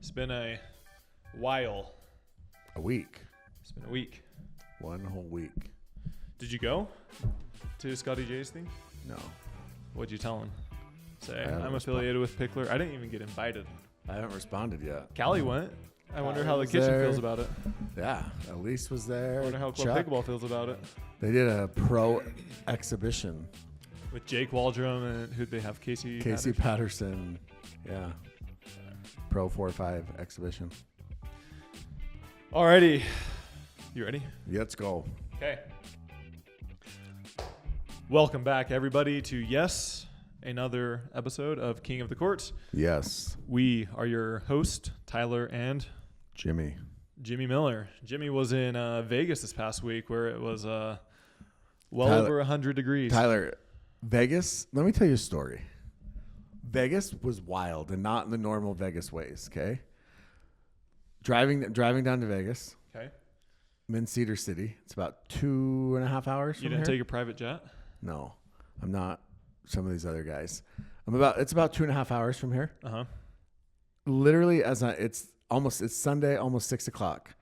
It's been a while. A week. It's been a week. One whole week. Did you go to Scotty J's thing? No. What'd you tell him? Say, I I'm affiliated with Pickler. I didn't even get invited. I haven't responded yet. Callie went. I wonder how the was kitchen there. feels about it. Yeah. Elise was there. I wonder how Club Chuck. Pickleball feels about it. They did a pro exhibition. With Jake Waldrum and who'd they have? Casey Patterson. Yeah. Pro 4-5 exhibition. Alrighty. You ready? Let's go. Okay. Welcome back, everybody, to another episode of King of the Court. Yes. We are your host, Tyler and Jimmy Miller. Jimmy was in Vegas this past week where it was over 100 degrees. Tyler, Vegas, let me tell you a story. Vegas was wild and not in the normal Vegas ways, okay? Driving down to Vegas. Okay. I'm in Cedar City. It's about 2.5 hours from You didn't here. take a private jet? No, I'm not. Some of these other guys. It's about 2.5 hours from here. Uh-huh. Literally, it's Sunday, almost 6 o'clock,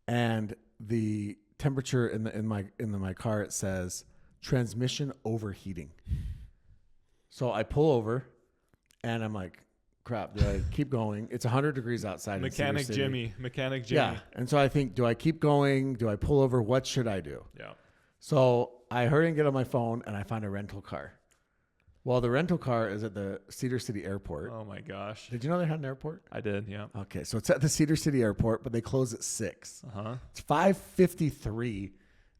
and the temperature in my car, it says transmission overheating. So I pull over, and I'm like, crap, do I keep going? It's 100 degrees outside. Mechanic Jimmy. Yeah, and so I think, do I keep going? Do I pull over? What should I do? Yeah. So I hurry and get on my phone, and I find a rental car. Well, the rental car is at the Cedar City Airport. Oh, my gosh. Did you know they had an airport? I did, yeah. Okay, so it's at the Cedar City Airport, but they close at 6. Uh-huh. It's 5:53.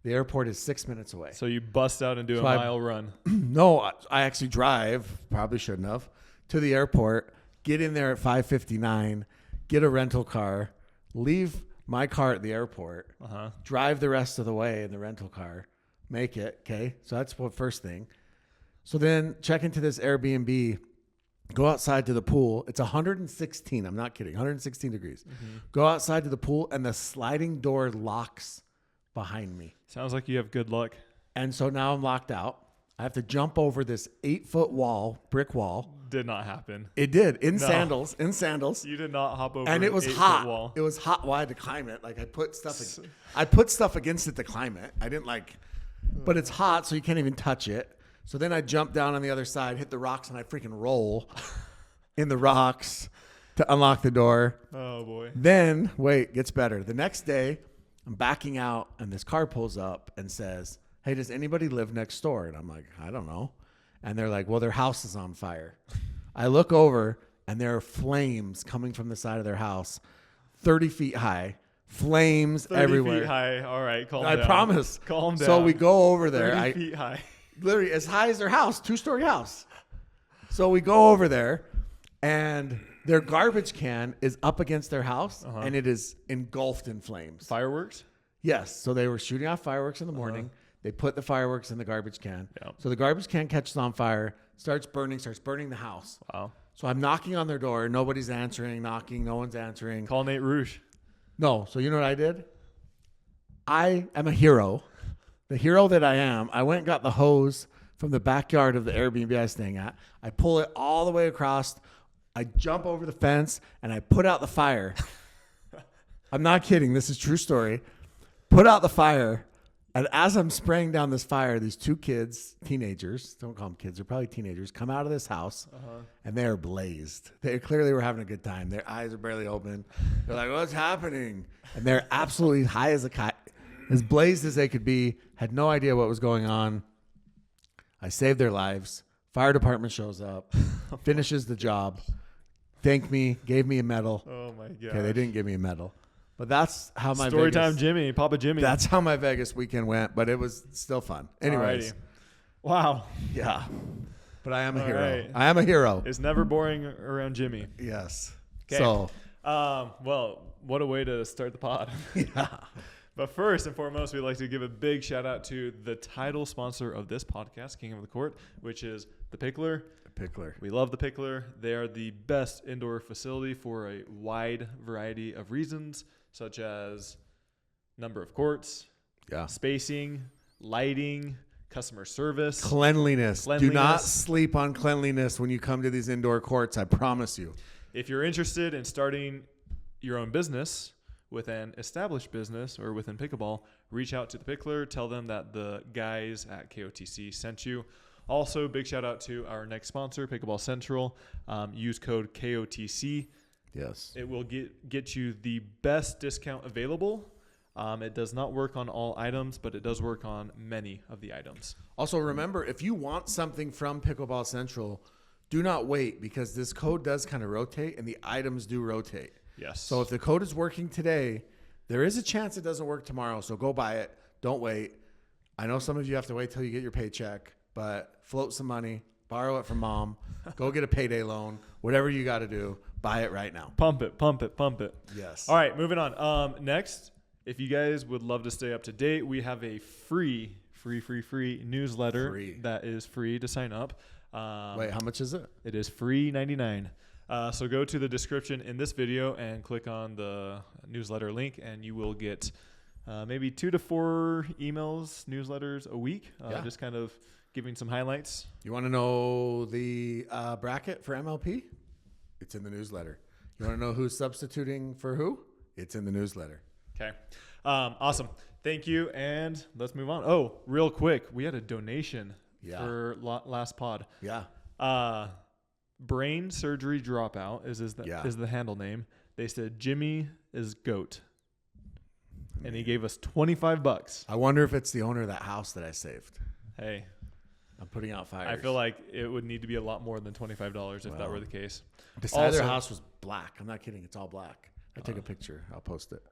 The airport is 6 minutes away. So you bust out and do a mile run. No, I actually drive, probably shouldn't have, to the airport, get in there at 5:59, get a rental car, leave my car at the airport, drive the rest of the way in the rental car, make it, okay? So that's what first thing. So then check into this Airbnb, go outside to the pool. It's 116. I'm not kidding. 116 degrees. Mm-hmm. Go outside to the pool, and the sliding door locks behind me. Sounds like you have good luck. And so now I'm locked out. I have to jump over this 8-foot brick wall. Did not happen. It did in sandals. You did not hop over. And it was hot. Wall. It was hot. Well, I had to climb it. Like I put stuff against it to climb it. I didn't but it's hot, so you can't even touch it. So then I jump down on the other side, hit the rocks, and I freaking roll in the rocks to unlock the door. Oh, boy. Then, wait, gets better. The next day, I'm backing out, and this car pulls up and says, hey, does anybody live next door? And I'm like, I don't know. And they're like, well, their house is on fire. I look over, and there are flames coming from the side of their house, 30 feet high. Flames 30 everywhere. 30 feet high. All right, calm down. I promise. Calm down. So we go over there. 30 feet high. Literally as high as their house, 2-story house. So we go over there, and their garbage can is up against their house, and it is engulfed in flames. Fireworks? Yes. So they were shooting off fireworks in the morning. They put the fireworks in the garbage can. Yep. So the garbage can catches on fire, starts burning the house. Wow. So I'm knocking on their door. Nobody's answering, knocking. No one's answering. Call Nate Rouge. No. So you know what I did? I am a hero. The hero that I am, I went and got the hose from the backyard of the Airbnb I was staying at. I pull it all the way across. I jump over the fence, and I put out the fire. I'm not kidding. This is a true story. Put out the fire. And as I'm spraying down this fire, these 2 kids, teenagers, don't call them kids, they're probably teenagers, come out of this house, and they are blazed. They clearly were having a good time. Their eyes are barely open. They're like, what's happening? And they're absolutely high as a kite, as blazed as they could be, had no idea what was going on. I saved their lives. Fire department shows up, finishes the job, thanked me, gave me a medal. Oh, my God. Okay, they didn't give me a medal. But that's how my Story Vegas, time, Jimmy, Papa Jimmy. That's how my Vegas weekend went, but it was still fun. Anyways. Alrighty. Wow. Yeah. But I am a hero. Right. I am a hero. It's never boring around Jimmy. Yes. Okay. So. Well, what a way to start the pod. Yeah. But first and foremost, we'd like to give a big shout out to the title sponsor of this podcast, King of the Court, which is the Pickler. Pickler. We love the Pickler. They are the best indoor facility for a wide variety of reasons, such as number of courts, spacing, lighting, customer service, cleanliness. Do not sleep on cleanliness when you come to these indoor courts. I promise you. If you're interested in starting your own business with an established business or within pickleball, reach out to the pickler, tell them that the guys at KOTC sent you. Also, big shout out to our next sponsor, Pickleball Central. Use code KOTC. Yes. It will get you the best discount available. It does not work on all items, but it does work on many of the items. Also, remember, if you want something from Pickleball Central, do not wait, because this code does kind of rotate and the items do rotate. Yes. So if the code is working today, there is a chance it doesn't work tomorrow. So go buy it. Don't wait. I know some of you have to wait till you get your paycheck, but float some money, borrow it from mom, go get a payday loan, whatever you got to do, buy it right now. Pump it, pump it, pump it. Yes. All right, moving on. Next, if you guys would love to stay up to date, we have a free newsletter that is free to sign up. Wait, how much is it? It is free $99. So go to the description in this video and click on the newsletter link, and you will get maybe 2 to 4 emails, newsletters a week, just kind of giving some highlights. You want to know the bracket for MLP? It's in the newsletter. You want to know who's substituting for who? It's in the newsletter. Okay. Awesome. Thank you. And let's move on. Oh, real quick. We had a donation for last pod. Yeah. Brain surgery dropout is the handle name. They said Jimmy is GOAT. And he gave us $25. I wonder if it's the owner of that house that I saved. Hey. I'm putting out fires. I feel like it would need to be a lot more than $25 if that were the case. The side of their house was black. I'm not kidding. It's all black. I took a picture. I'll post it.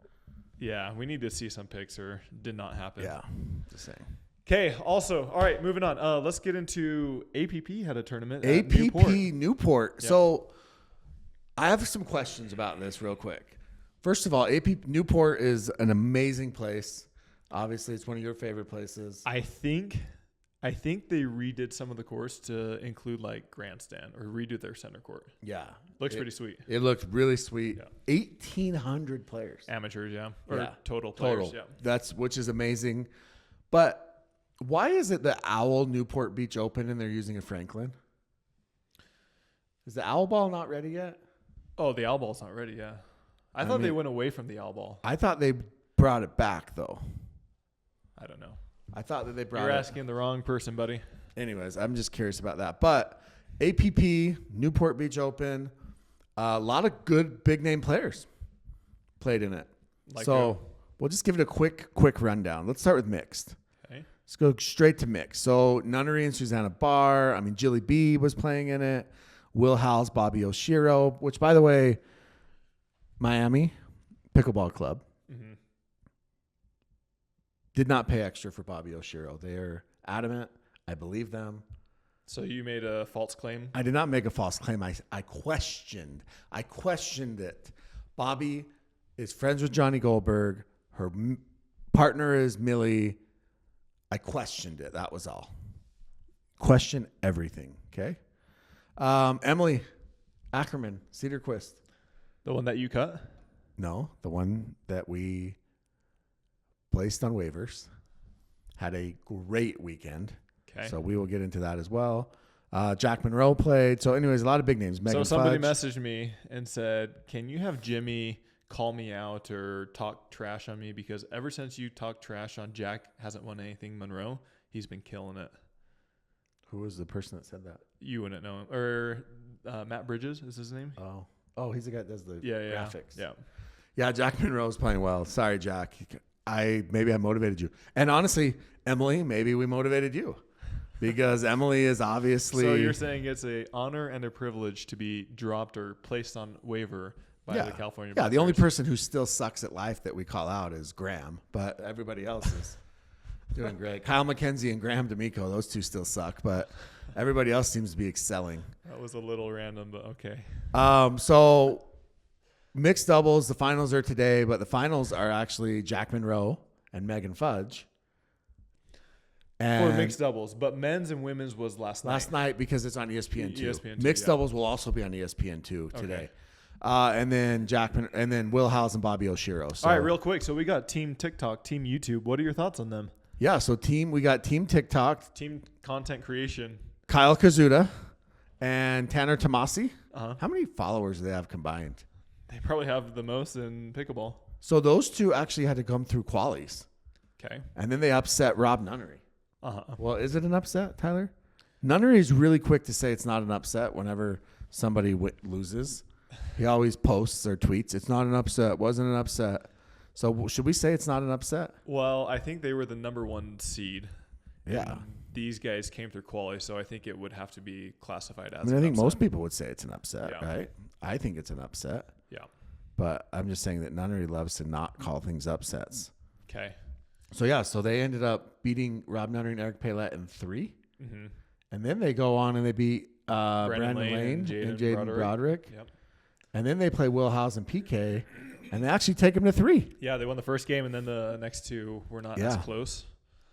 Yeah, we need to see some pics, or did not happen. Yeah, just saying. Okay, also, all right, moving on. Let's get into APP had a tournament at APP Newport. Yep. So I have some questions about this real quick. First of all, AP Newport is an amazing place. Obviously, it's one of your favorite places. I think they redid some of the courts to include like grandstand or redo their center court. Yeah. Looks pretty sweet. It looked really sweet. Yeah. 1,800 players. Amateurs, yeah. Or total players, yeah. Which is amazing. But why is it the Owl Newport Beach Open and they're using a Franklin? Is the Owl Ball not ready yet? Oh, the Owl Ball's not ready, yeah. I thought they went away from the Owl Ball. I thought they brought it back, though. I don't know. I thought that they brought You're asking the wrong person, buddy. Anyways, I'm just curious about that. But APP, Newport Beach Open, a lot of good big name players played in it. We'll just give it a quick rundown. Let's start with mixed. Okay. Let's go straight to mixed. So Nunnery and Susanna Barr. I mean, Jilly B was playing in it. Will Howells, Bobby Oshiro, which, by the way, Miami Pickleball Club did not pay extra for Bobby Oshiro. They are adamant. I believe them. So you made a false claim? I did not make a false claim. I questioned it. Bobby is friends with Johnny Goldberg. Her partner is Millie. I questioned it. That was all. Question everything. Okay. Emily Ackerman, Cedarquist. The one that you cut? No, the one that we placed on waivers. Had a great weekend. Okay. So we will get into that as well. Jack Monroe played. So anyways, a lot of big names. Megan somebody Fudge. messaged me and said, can you have Jimmy call me out or talk trash on me? Because ever since you talked trash on Jack hasn't won anything Monroe, he's been killing it. Who was the person that said that? You wouldn't know him. Or Matt Bridges is his name? Oh, he's the guy that does the graphics. Yeah, Jack Monroe's playing well. Sorry, Jack. Maybe I motivated you. And honestly, Emily, maybe we motivated you. Because Emily is obviously... So you're saying it's an honor and a privilege to be dropped or placed on waiver by the California... Yeah, the only person who still sucks at life that we call out is Graham. But everybody else is doing great. Kyle McKenzie and Graham D'Amico, those two still suck. But everybody else seems to be excelling. That was a little random, but okay. So mixed doubles, the finals are today. But the finals are actually Jack Monroe and Megan Fudge. For mixed doubles, but men's and women's was last night. Last night because it's on ESPN2. ESPN2 Mixed doubles will also be on ESPN2 today. And then Will Howells and Bobby Oshiro. So, all right, real quick. So we got Team TikTok, Team YouTube. What are your thoughts on them? Yeah, so we got Team TikTok. Team content creation. Kyle Kazuda and Tanner Tomasi. How many followers do they have combined? They probably have the most in pickleball. So those two actually had to come through qualies. Okay. And then they upset Rob Nunnery. Uh-huh. Well, is it an upset, Tyler? Nunnery is really quick to say it's not an upset whenever somebody loses. He always posts or tweets, it's not an upset, wasn't an upset. So should we say it's not an upset? Well, I think they were the number 1 seed. Yeah. These guys came through quality, so I think it would have to be classified as I think upset. most people would say it's an upset, Yeah. right? I think it's an upset. Yeah. But I'm just saying that Nunnery loves to not call things upsets. Okay. So they ended up beating Rob Nunnery and Eric Paylett in 3. Mm-hmm. And then they go on and they beat Brandon Lane and Jaden Broderick. Yep. And then they play Will Howes and PK, and they actually take them to 3. Yeah, they won the first game, and then the next 2 were not as close.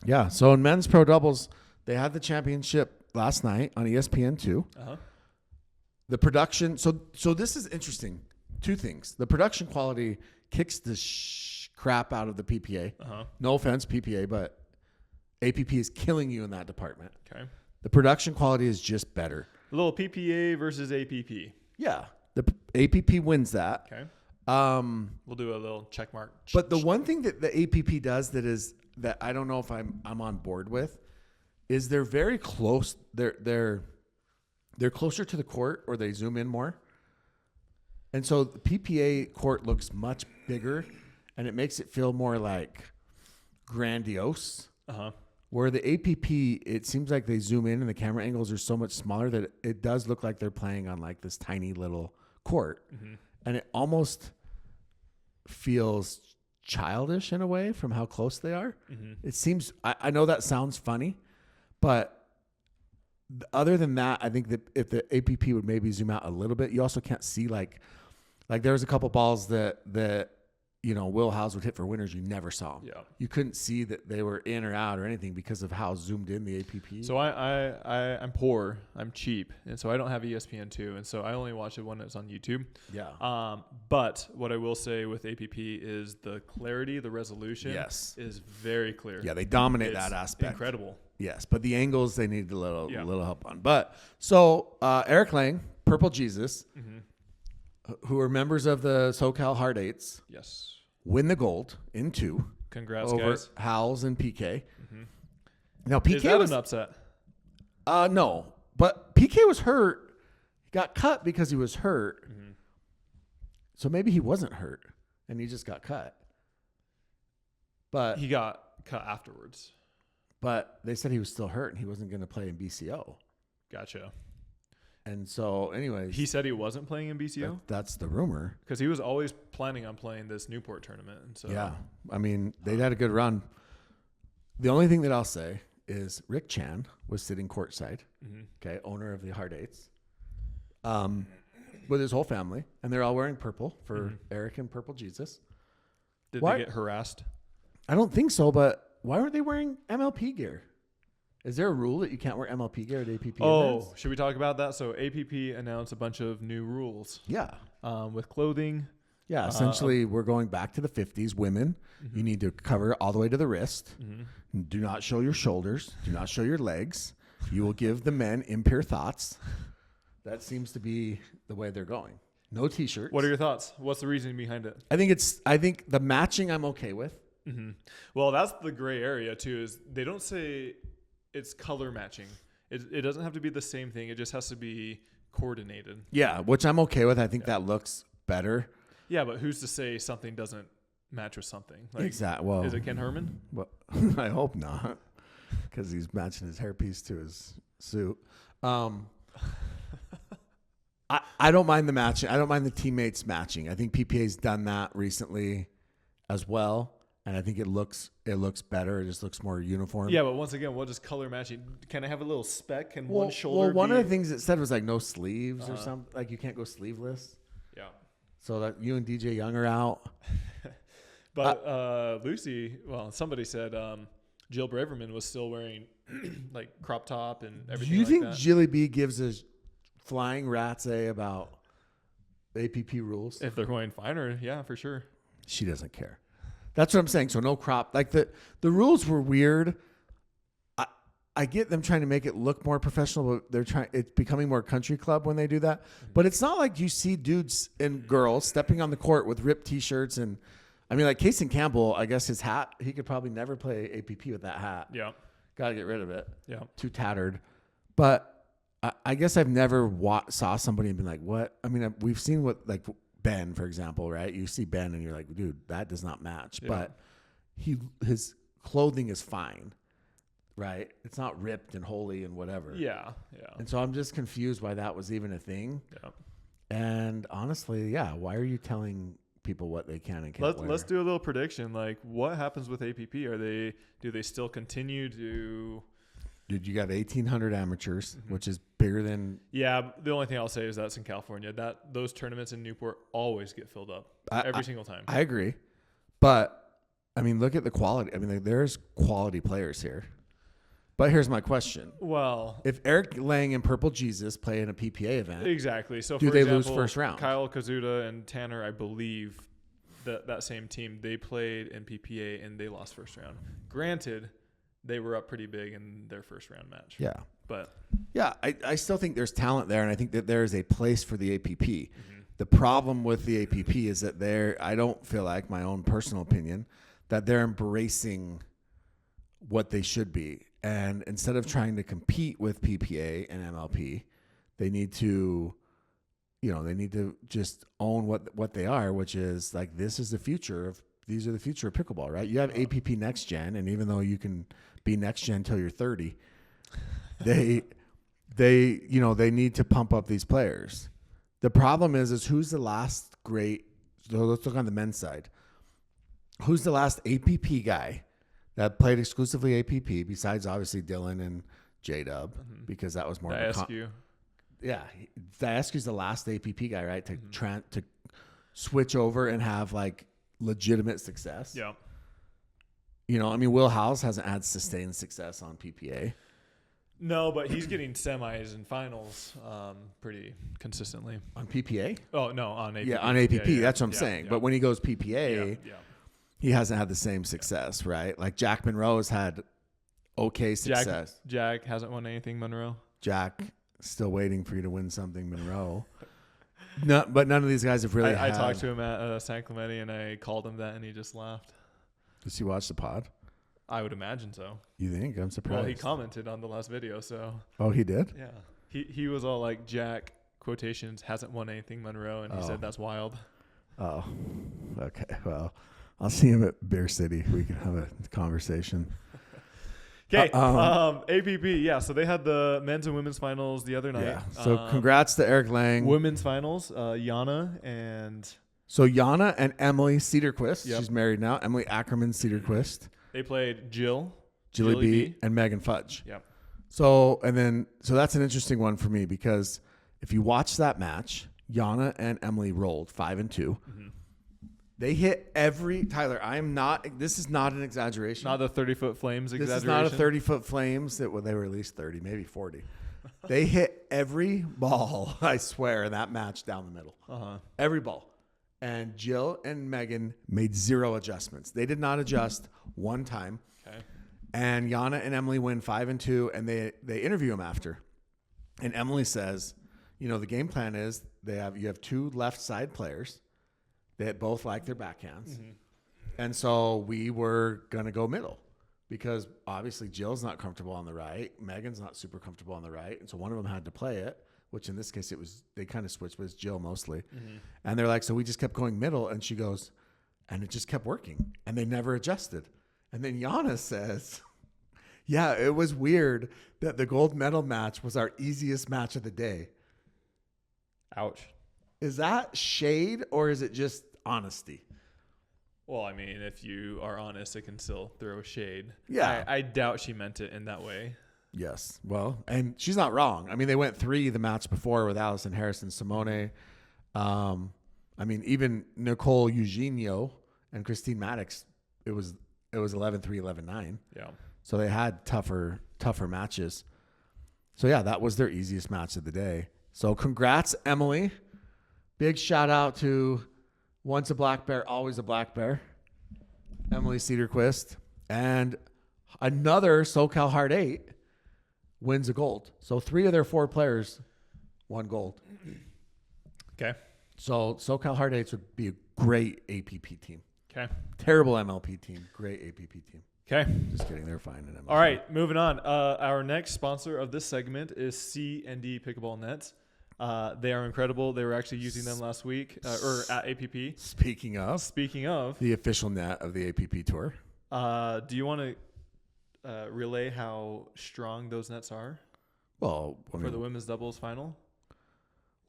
Yeah, so in men's pro doubles, they had the championship last night on ESPN2. Uh-huh. The production, so this is interesting. 2 things. The production quality kicks the crap out of the PPA. Uh-huh. No offense, PPA, but APP is killing you in that department. Okay. The production quality is just better. A little PPA versus APP. Yeah, the APP wins that. Okay. We'll do a little check mark. But the one thing that the APP does that I don't know if I'm on board with is they're very close. They're closer to the court, or they zoom in more. And so the PPA court looks much bigger, and it makes it feel more like grandiose. Uh-huh. Where the APP, it seems like they zoom in and the camera angles are so much smaller that it does look like they're playing on like this tiny little court. Mm-hmm. And it almost feels childish in a way from how close they are. Mm-hmm. It seems, I know that sounds funny, but other than that, I think that if the APP would maybe zoom out a little bit, you also can't see like there was a couple balls that Will Howes would hit for winners. You never saw them. Yeah. You couldn't see that they were in or out or anything because of how zoomed in the APP. So I'm poor. I'm cheap. And so I don't have ESPN2. And so I only watch it when it's on YouTube. Yeah. But what I will say with APP is the clarity, the resolution is very clear. Yeah, they dominate that aspect. Incredible. Yes, but the angles they need a little help on. But so Eric Lang, Purple Jesus, who are members of the SoCal Hard Eights, win the gold in 2. Congrats, over guys. Howes and PK. Mm-hmm. Now PK is that was an upset? No, but PK was hurt. He got cut because he was hurt. Mm-hmm. So maybe he wasn't hurt and he just got cut. But he got cut afterwards. But they said he was still hurt and he wasn't going to play in BCO. Gotcha. And so, anyways, he said he wasn't playing in BCO. That's the rumor. Because he was always planning on playing this Newport tournament. And so yeah, I mean, they had a good run. The only thing that I'll say is Rick Chan was sitting courtside. Mm-hmm. Okay, owner of the Hard Eights, with his whole family, and they're all wearing purple for Eric and Purple Jesus. Did they get harassed? I don't think so, but why weren't they wearing MLP gear? Is there a rule that you can't wear MLP gear at APP events? Should we talk about that? So APP announced a bunch of new rules. Yeah. With clothing. Yeah, essentially we're going back to the 50s. Women, you need to cover all the way to the wrist. Mm-hmm. Do not show your shoulders. Do not show your legs. You will give the men impure thoughts. That seems to be the way they're going. No T-shirts. What are your thoughts? What's the reasoning behind it? I think the matching I'm okay with. Mm-hmm. Well, that's the gray area too, is they don't say it's color matching. It doesn't have to be the same thing. It just has to be coordinated. Yeah, which I'm okay with. I think that looks better. Yeah, but who's to say something doesn't match with something? Like, exactly. Well, is it Ken Herman? Well, I hope not, because he's matching his hairpiece to his suit. I don't mind the matching. I don't mind the teammates matching. I think PPA's done that recently as well. And I think it looks better. It just looks more uniform. Yeah, but once again, what does color matching? Can I have a little speck and one shoulder? Well, one of the things it said was like no sleeves or something. Like you can't go sleeveless. Yeah. So that you and DJ Young are out. But Lucy, somebody said Jill Braverman was still wearing like crop top and everything. Do you think that. Jilly B gives a flying rat's about APP rules? If they're going finer, yeah, for sure. She doesn't care. That's what I'm saying. So no crop. Like the rules were weird. I get them trying to make it look more professional, but it's becoming more country club when they do that. But it's not like you see dudes and girls stepping on the court with ripped t-shirts. And I mean, like Kason Campbell, I guess his hat, he could probably never play APP with that hat. Yeah. Got to get rid of it. Yeah. Too tattered. But I guess I've never saw somebody and been like, what? I mean, we've seen what, like Ben, for example, right? You see Ben and you're like, dude, that does not match. Yeah. But his clothing is fine. Right. It's not ripped and holy and whatever. Yeah. Yeah. And so I'm just confused why that was even a thing. Yeah. And honestly, yeah. Why are you telling people what they can and can't wear? Let's do a little prediction. Like, what happens with APP? Do they still continue to? Dude, you got 1,800 amateurs, which is bigger than. Yeah. The only thing I'll say is that's in California. Those tournaments in Newport always get filled up every single time. I agree. But I mean, look at the quality. I mean, like, there's quality players here. But here's my question. Well, if Eric Lang and Purple Jesus play in a PPA event, exactly. So do for they example, lose first round? Kyle Kazuda and Tanner, I believe that same team, they played in PPA and they lost first round. Granted, they were up pretty big in their first round match. Yeah. But yeah, I still think there's talent there, and I think that there is a place for the APP. Mm-hmm. The problem with the APP is that I don't feel like, my own personal opinion, that they're embracing what they should be. And instead of trying to compete with PPA and MLP, they need to, just own what they are, which is like, these are the future of pickleball, right? You have APP Next Gen, and even though you can be Next Gen till you're 30, they need to pump up these players. The problem is who's the last great? So let's look on the men's side. Who's the last APP guy that played exclusively APP, besides obviously Dylan and J-Dub, because that was more Diascu. Diascu's the last APP guy, right? To switch over and have like legitimate success. Yeah. Will Howes hasn't had sustained success on PPA. No, but he's getting semis and finals pretty consistently. On PPA? Oh, no, on APP. Yeah, on APP. That's what I'm saying. Yeah. But when he goes PPA, he hasn't had the same success, right? Like Jack Monroe's had okay success. Jack hasn't won anything, Monroe. Jack, still waiting for you to win something, Monroe. No, but none of these guys have really I talked to him at San Clemente, and I called him that, and he just laughed. Does he watch the pod? I would imagine so. You think? I'm surprised. Well, he commented on the last video, so. Oh, he did? Yeah. He was all like, Jack, quotations, hasn't won anything, Monroe, and he said that's wild. Oh, okay. Well, I'll see him at Bear City. We can have a conversation. Okay. APP. Yeah. So they had the men's and women's finals the other night. Yeah. So congrats to Eric Lang. Women's finals, Yana and. So Yana and Emily Cedarquist. Yep. She's married now. Emily Ackerman Cedarquist. They played Jilly B and Megan Fudge. Yep. So that's an interesting one for me, because if you watch that match, Yana and Emily rolled 5-2. Mm-hmm. They hit Tyler, this is not an exaggeration. Not the 30-foot flames exaggeration. This is not a 30-foot flames. They were at least 30, maybe 40. They hit every ball, I swear, in that match down the middle. Uh-huh. Every ball. And Jill and Megan made 0 adjustments. They did not adjust one time. Okay. And Yana and Emily win 5-2, and they interview them after. And Emily says, the game plan is you have 2 left side players that both like their backhands. Mm-hmm. And so we were going to go middle, because obviously Jill's not comfortable on the right. Megan's not super comfortable on the right. And so one of them had to play it, which in this case they kind of switched, but it's Jill mostly. Mm-hmm. And they're like, so we just kept going middle. And she goes, and it just kept working. And they never adjusted. And then Yana says, yeah, it was weird that the gold medal match was our easiest match of the day. Ouch. Is that shade, or is it just honesty? Well, I mean, if you are honest, it can still throw shade. Yeah. I doubt she meant it in that way. Yes. Well, and she's not wrong. I mean, they went 3 the match before with Allison Harrison Simone. I mean, even Nicole Eugenio and Christine Maddox, it was 11-3, 11-9. Yeah. So they had tougher matches. So yeah, that was their easiest match of the day. So congrats, Emily. Big shout out to once a black bear, always a black bear, Emily Cedarquist, and another SoCal Hard 8, wins a gold. So 3 of their 4 players won gold. Okay. So SoCal Hard Eights would be a great APP team. Okay. Terrible MLP team. Great APP team. Okay. Just kidding. They're fine in MLP. All right. Moving on. Our next sponsor of this segment is C&D Pickleball Nets. They are incredible. They were actually using them last week or at APP. Speaking of the official net of the APP tour. Do you want to relay how strong those nets are? Well, for the women's doubles final?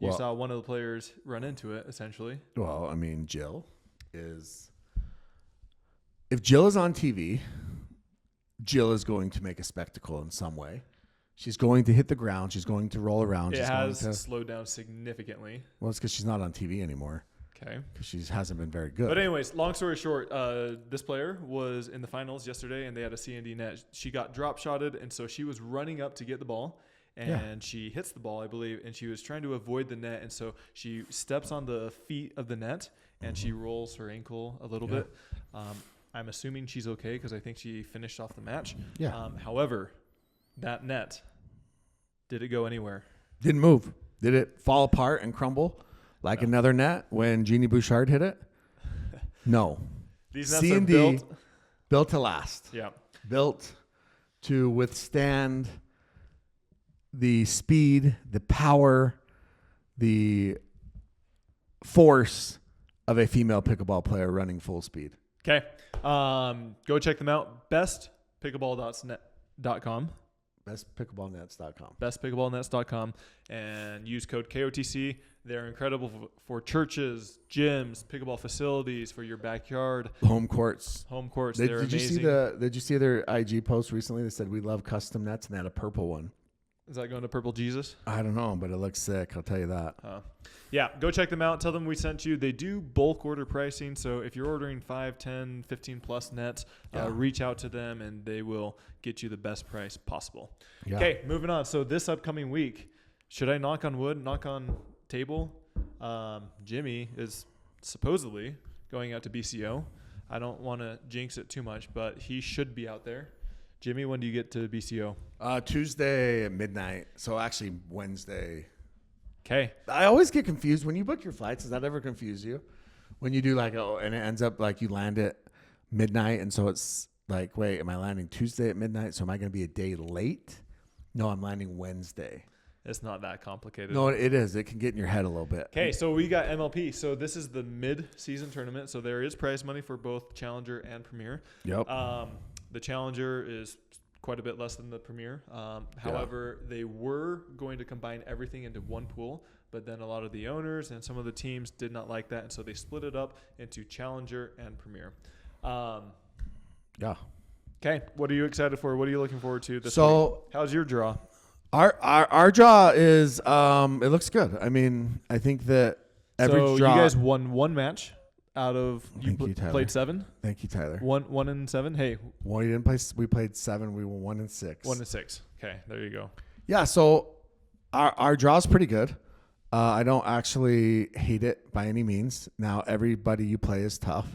You saw one of the players run into it, essentially. Well, I mean, Jill is... If Jill is on TV, Jill is going to make a spectacle in some way. She's going to hit the ground. She's going to roll around. It has slowed down significantly. Well, it's because she's not on TV anymore. Okay. Because she hasn't been very good. But anyways, long story short, this player was in the finals yesterday, and they had a C&D net. She got drop shotted, and so she was running up to get the ball. And she hits the ball, I believe, and she was trying to avoid the net. And so she steps on the feet of the net, and she rolls her ankle a little bit. I'm assuming she's okay because I think she finished off the match. Yeah. However, that net, did it go anywhere? Didn't move. Did it fall apart and crumble like another net when Jeannie Bouchard hit it? No. These nets are built to last. Yeah. Built to withstand the speed, the power, the force of a female pickleball player running full speed. Okay. Go check them out. bestpickleball.com. Bestpickleballnets.com. Bestpickleballnets.com. And use code KOTC. They're incredible for churches, gyms, pickleball facilities, for your backyard. Home courts. They're amazing. Did you see their IG post recently? They said, we love custom nets, and they had a purple one. Is that going to Purple Jesus? I don't know, but it looks sick. I'll tell you that. Yeah, go check them out. Tell them we sent you. They do bulk order pricing. So if you're ordering 5, 10, 15 plus nets, reach out to them and they will get you the best price possible. Yeah. Okay, moving on. So this upcoming week, should I knock on wood, knock on table? Jimmy is supposedly going out to BCO. I don't want to jinx it too much, but he should be out there. Jimmy, when do you get to BCO? Tuesday at midnight. So actually Wednesday. Okay. I always get confused when you book your flights. Does that ever confuse you? When you do and it ends up like you land at midnight, and so it's like, wait, am I landing Tuesday at midnight? So am I going to be a day late? No, I'm landing Wednesday. It's not that complicated. No, it is. It can get in your head a little bit. Okay, so we got MLP. So this is the mid-season tournament. So there is prize money for both Challenger and Premier. Yep. The Challenger is quite a bit less than the Premier. However, they were going to combine everything into one pool, but then a lot of the owners and some of the teams did not like that, and so they split it up into Challenger and Premier. Yeah. Okay, what are you excited for? What are you looking forward to this week? How's your draw? Our draw is it looks good. I mean, I think that every draw. You guys won one match out of played 7. Thank you, Tyler. 1 and 7. Hey, well, you didn't play. We played 7. We won 1 and 6. 1 and 6. Okay, there you go. Yeah. So our draw's pretty good. I don't actually hate it by any means. Now everybody you play is tough,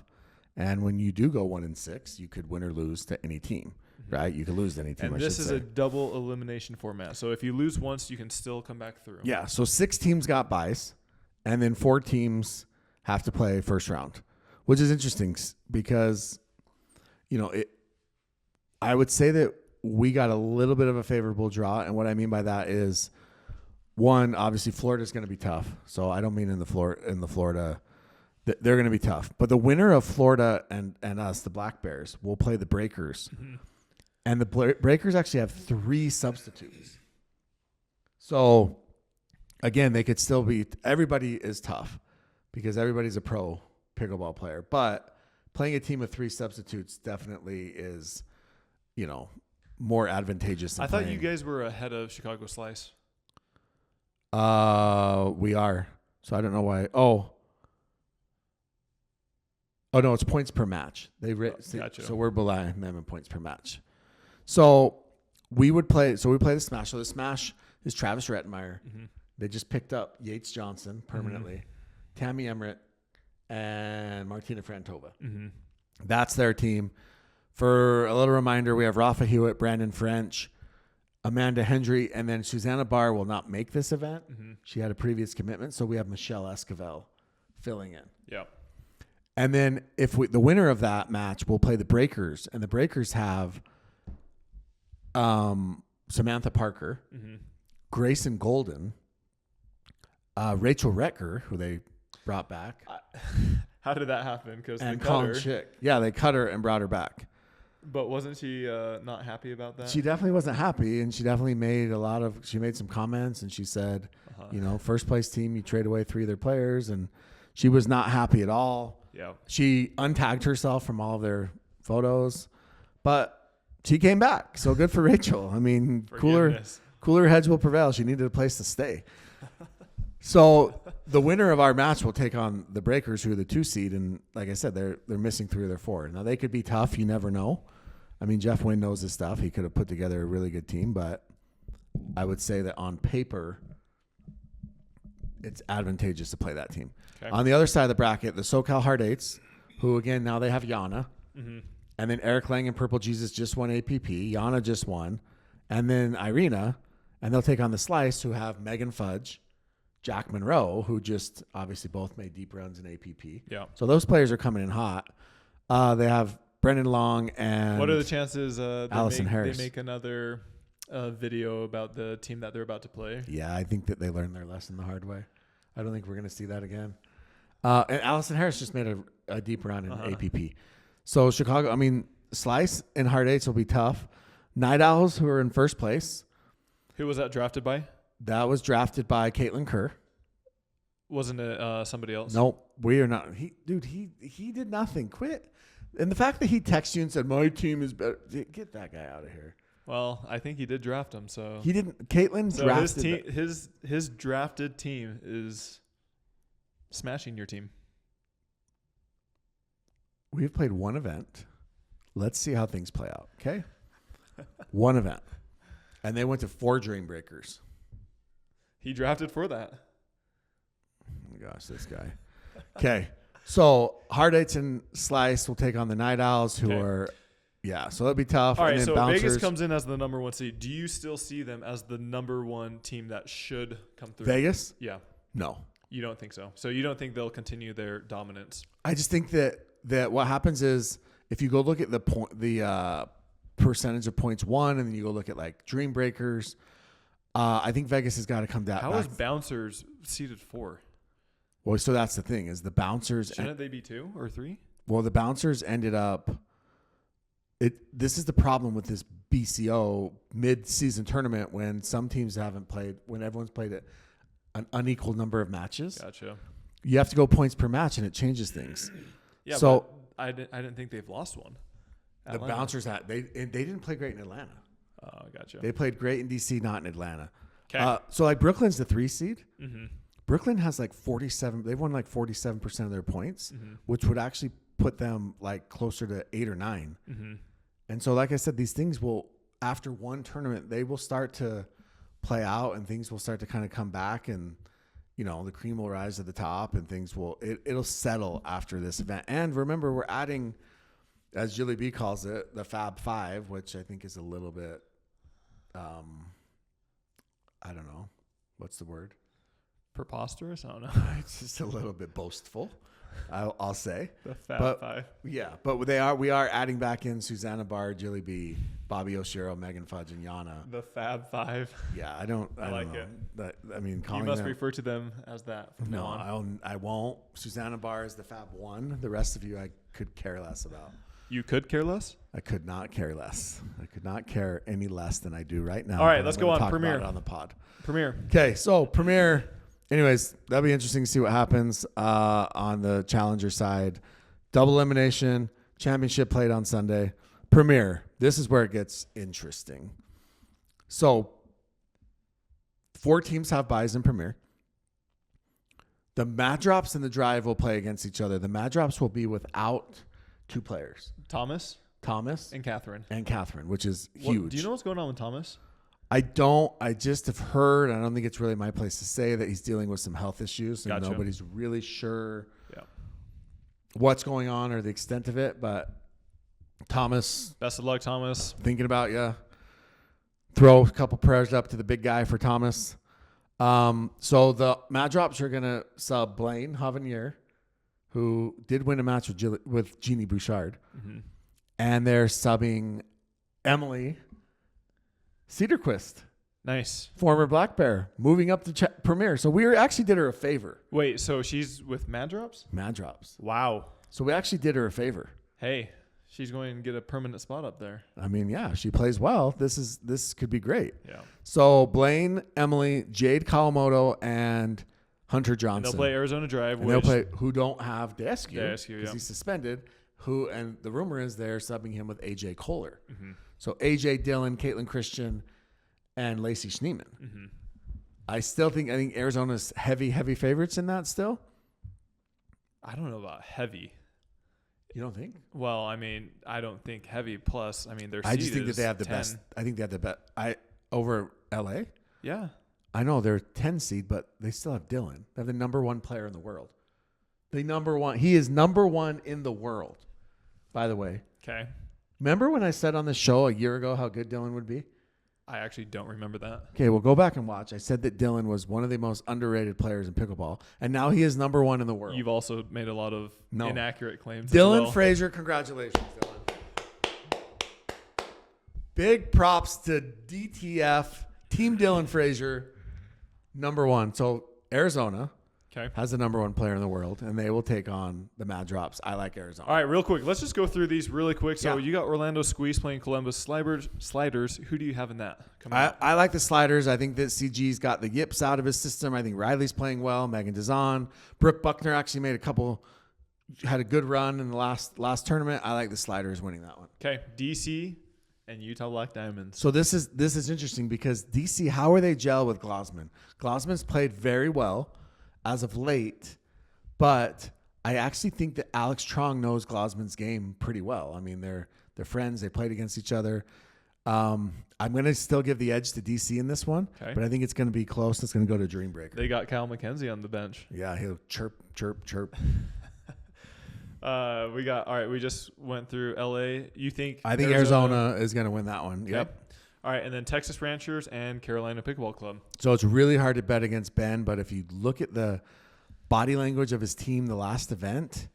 and when you do go 1 and 6, you could win or lose to any team. Right? You could lose to any team. And this is a double elimination format. So if you lose once, you can still come back through. Yeah. So 6 teams got buys, and then 4 teams have to play first round, which is interesting because, I would say that we got a little bit of a favorable draw. And what I mean by that is, one, obviously Florida's going to be tough. So I don't mean in the Florida, they're going to be tough. But the winner of Florida and us, the Black Bears, will play the Breakers. Mm-hmm. And the Breakers actually have 3 substitutes. So again, they could still be, everybody is tough, because everybody's a pro pickleball player. But playing a team of 3 substitutes definitely is, more advantageous. I thought you guys were ahead of Chicago Slice. We are. So I don't know why. Oh no, it's points per match. Gotcha. So we're below them in points per match. So we play the Smash. So the Smash is Travis Rettenmeyer. Mm-hmm. They just picked up Yates Johnson permanently. Mm-hmm. Tammy Emmerich, and Martina Frantova. Mm-hmm. That's their team. For a little reminder, we have Rafa Hewitt, Brandon French, Amanda Hendry, and then Susanna Barr will not make this event. Mm-hmm. She had a previous commitment, so we have Michelle Esquivel filling in. Yeah. And then the winner of that match will play the Breakers, and the Breakers have Samantha Parker, Grayson Golden, Rachel Retker, who they brought back. How did that happen? And Colin Chick. Yeah, they cut her and brought her back. But wasn't she not happy about that? She definitely wasn't happy, and she definitely made she made some comments, and she said, first place team, you trade away 3 of their players, and she was not happy at all. Yeah. She untagged herself from all of their photos, but she came back. So good for Rachel. I mean, cooler heads will prevail. She needed a place to stay. So the winner of our match will take on the Breakers, who are the 2 seed. And like I said, they're missing 3 of their 4. Now they could be tough. You never know. I mean, Jeff Wynn knows his stuff. He could have put together a really good team, but I would say that on paper, it's advantageous to play that team. Okay. On the other side of the bracket, the SoCal Hard Eights, who again, now they have Yana. Mm-hmm. And then Eric Lang and Purple Jesus just won APP. Yana just won. And then Irina. And they'll take on the Slice, who have Megan Fudge, Jack Monroe, who just obviously both made deep runs in APP. Yeah. So those players are coming in hot. They have Brendan Long and what are the chances Allison Harris. They make another video about the team that they're about to play? Yeah, I think that they learned their lesson the hard way. I don't think we're going to see that again. And Allison Harris just made a deep run in APP. So Chicago, I mean, Slice and Hard Eights will be tough. Night Owls, who are in first place. Who was that drafted by? That was drafted by Caitlin Kerr. Wasn't it somebody else? Nope, we are not. He did nothing. Quit. And the fact that he texted you and said, my team is better. Get that guy out of here. Well, I think he did draft him, so. He didn't. Caitlin drafted his drafted team is smashing your team. We've played one event. Let's see how things play out, okay? One event. And they went to 4 Dream Breakers. He drafted for that. Oh, my gosh, this guy. Okay. So, Hard Eights and Slice will take on the Night Owls, who are, so that'll be tough. All right, and then so Bouncers, Vegas comes in as the number 1 seed. Do you still see them as the number 1 team that should come through? Vegas? Yeah. No. You don't think so? So, you don't think they'll continue their dominance? I just think that what happens is if you go look at the percentage of points won, and then you go look at like Dream Breakers, I think Vegas has got to come down. How is Bouncers seeded 4? Well, so that's the thing is the Bouncers. Shouldn't they be 2 or 3? Well, the Bouncers ended up. This is the problem with this BCO mid-season tournament when some teams haven't played, when everyone's played an unequal number of matches. Gotcha. You have to go points per match, and it changes things. Yeah. So I didn't think they've lost one. The Bouncers they didn't play great in Atlanta. Oh, gotcha. They played great in DC, not in Atlanta. Okay. So like Brooklyn's the 3 seed. Mm-hmm. Brooklyn has like 47. They've won like 47% of their points, which would actually put them like closer to 8 or 9. Mm-hmm. And so, like I said, these things will, after one tournament, they will start to play out, and things will start to kind of come back, and the cream will rise to the top, and things will it'll settle after this event. And remember, we're adding, as Julie B calls it, the Fab Five, which I think is a little bit, I don't know, what's the word? Preposterous? I don't know. It's just a little bit boastful, I'll say. The Fab Five. Yeah, but we are adding back in Susanna Barr, Julie B, Bobby Oshiro, Megan Fudge, and Yana. The Fab Five. Yeah, I don't like know. it. You must refer to them as that from now on. I won't. Susanna Barr is the Fab One. The rest of you, I could care less about. You could care less? I could not care less. I could not care any less than I do right now. All right, let's go on. Talk Premier. about it on the pod. Premier. Okay, so Premier. Anyways, that'll be interesting to see what happens on the challenger side. Double elimination, championship played on Sunday. Premier, this is where it gets interesting. So 4 teams have buys in Premier. The Mad Drops and the Drive will play against each other. The Mad Drops will be without 2 players. Thomas and Catherine. Which is huge. Do you know what's going on with Thomas? I don't. I just have heard. I don't think it's really my place to say that he's dealing with some health issues, and Gotcha. Nobody's really sure what's going on or the extent of it. But Thomas, best of luck, Thomas. Thinking about you. throw a couple prayers up to the big guy for Thomas. So the Mad Drops are going to sub Blaine Havanier, who did win a match with Jeannie Bouchard. Mm-hmm. And they're subbing Emily Cedarquist. Nice. Former Black Bear, moving up to Premier. So we actually did her a favor. Wait, so she's with Mad Drops? Mad Drops. Wow. So we actually did her a favor. Hey, she's going to get a permanent spot up there. I mean, yeah, she plays well. This could be great. Yeah. So Blaine, Emily, Jade Kawamoto, and Hunter Johnson. And they'll play Arizona Drive. And they'll play who don't have Deskew because he's suspended. And the rumor is they're subbing him with AJ Kohler. Mm-hmm. So AJ Dillon, Caitlin Christian, and Lacey Schneeman. Mm-hmm. I think Arizona's heavy favorites in that still. I don't know about heavy. You don't think? Well, I mean, I don't think heavy. Plus, I mean, their seed I just think that they have the 10. best. I think they have the best. Over LA. Yeah. I know they're 10 seed, but they still have Dylan. They have the number one player in the world. He is number one in the world, by the way. Okay. Remember when I said on the show a year ago how good Dylan would be? I actually don't remember that. Okay, well, go back and watch. I said that Dylan was one of the most underrated players in pickleball, and now he is number one in the world. You've also made a lot of inaccurate claims. Dylan Frazier, congratulations, Dylan. Big props to DTF, Team Dylan Frazier, number one. So Arizona has the number one player in the world, and they will take on the Mad Drops. I like Arizona. All right, real quick. Let's just go through these really quick. So you got Orlando Squeeze playing Columbus Sliders. Who do you have in that? I like the Sliders. I think that CG's got the yips out of his system. I think Riley's playing well. Megan Dazan. Brooke Buckner actually had a good run in the last tournament. I like the Sliders winning that one. Okay, DC and Utah Black Diamonds. So this is interesting because DC, how are they gel with Glossman? Glossman's played very well as of late, but I actually think that Alex Trong knows Glossman's game pretty well. I mean, they're friends. They played against each other. I'm going to still give the edge to DC in this one, but I think it's going to be close. It's going to go to Dream Breaker. They got Kyle McKenzie on the bench. Yeah, he'll chirp, chirp, chirp. We just went through LA. I think Arizona is going to win that one. Okay. Yep. All right, and then Texas Ranchers and Carolina Pickleball Club. So it's really hard to bet against Ben, but if you look at the body language of his team the last event,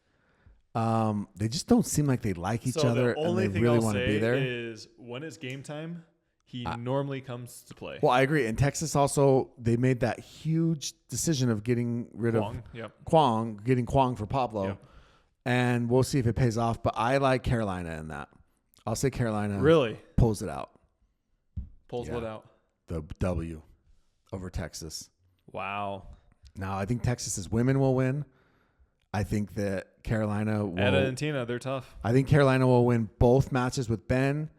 they just don't seem like they like each other and they really want to be there. Is when it's game time, he normally comes to play. Well, I agree. In Texas also, they made that huge decision of getting rid of Kwong, getting Kwong for Pablo. Yep. And we'll see if it pays off. But I like Carolina in that. I'll say Carolina really pulls it out. Pulls what out? The W over Texas. Wow. Now, I think Texas's women will win. I think that Carolina will. Etta and Tina, they're tough. I think Carolina will win both matches with Ben.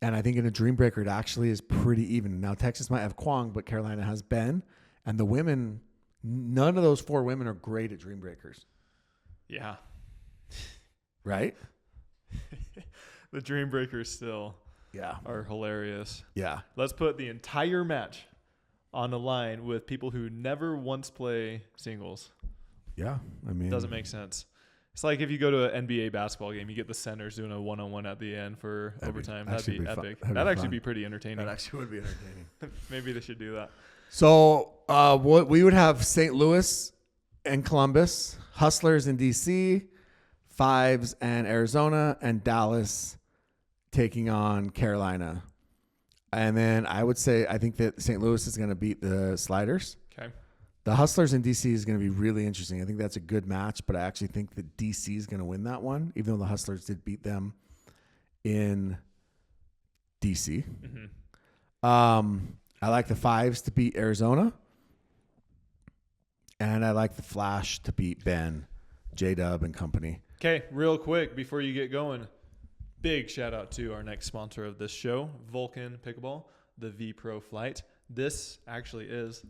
And I think in a Dream Breaker, it actually is pretty even. Now, Texas might have Kwong, but Carolina has Ben. And the women, none of those four women are great at Dream Breakers. Yeah. Right? The Dream Breakers still are hilarious. Yeah. Let's put the entire match on the line with people who never once play singles. Yeah. I mean, doesn't make sense. It's like if you go to an NBA basketball game, you get the centers doing a one-on-one at the end for overtime. That'd be epic. That'd actually be pretty entertaining. That actually would be entertaining. Maybe they should do that. So what we would have St. Louis and Columbus, Hustlers in DC, Fives and Arizona, and Dallas taking on Carolina. And then I would say I think that St. Louis is going to beat the Sliders. Okay. The Hustlers in DC is going to be really interesting. I think that's a good match, but I actually think that DC is going to win that one, even though the Hustlers did beat them in DC. Mm-hmm. I like the Fives to beat Arizona. And I like the Flash to beat Ben, J-Dub, and company. Okay, real quick before you get going, big shout out to our next sponsor of this show, Vulcan Pickleball, the V Pro Flight. This actually is